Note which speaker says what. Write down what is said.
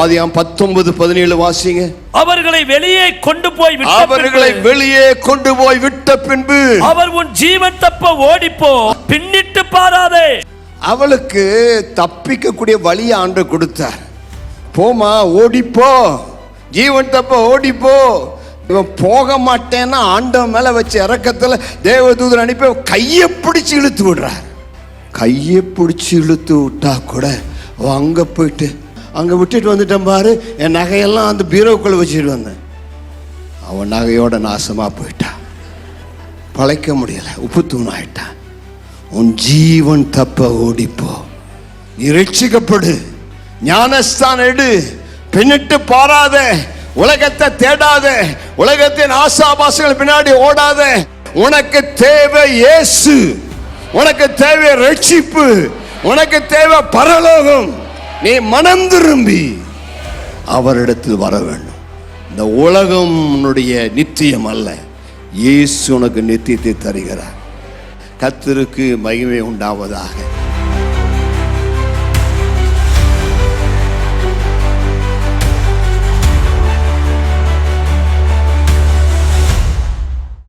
Speaker 1: ஆதியாகமம் 19:17 வாசிங்க.
Speaker 2: அவர்களை வெளியே கொண்டு போய் விட்ட பின்பு அவர் உன் ஜீவன் தப்ப ஓடிப்போ, பின்னிட்டு பாராதே.
Speaker 1: அவளுக்கு தப்பிக்க கூடிய வழியை ஆண்டவர் கொடுத்தார். போமா, ஓடிப்போ, ஜீவன் தப்ப ஓடிப்போ. இவன் போக மாட்டேன்னா ஆண்டவன் மேல வச்ச இறக்கத்துல தேவதூதன் அனுப்பி கையை பிடிச்சு இழுத்து விடுறார். கையை பிடிச்சு இழுத்து விட்டா கூட அங்க போயிட்டு அங்க விட்டுட்டு வந்துட்டேன் பாரு, என் நகையெல்லாம் அந்த பீரோக்குள்ள வச்சுட்டு வந்தேன். அவன் நகையோட நாசமா போயிட்டான், பழைக்க முடியல, உப்பு தூண் ஆயிட்டான். உன் ஜீவன் தப்ப ஓடிப்போ, நீ ரட்சிக்கப்படு, ஞானஸ்தானம் எடு, பின்னிட்டு பாராத, உலகத்தை தேடாத, உலகத்தின் ஆசாபாசங்கள் பின்னாடி ஓடாத. உனக்கு தேவை இயேசு, உனக்கு தேவை ரட்சிப்பு, உனக்கு தேவை பரலோகம். நீ மனம் திரும்பி அவரிடத்தில் வர வேண்டும். இந்த உலகம் உன்னுடைய நித்தியம் அல்ல, இயேசு உனக்கு நித்தியத்தை தருகிறார். கர்த்தருக்கு மகிமை உண்டாவதாக.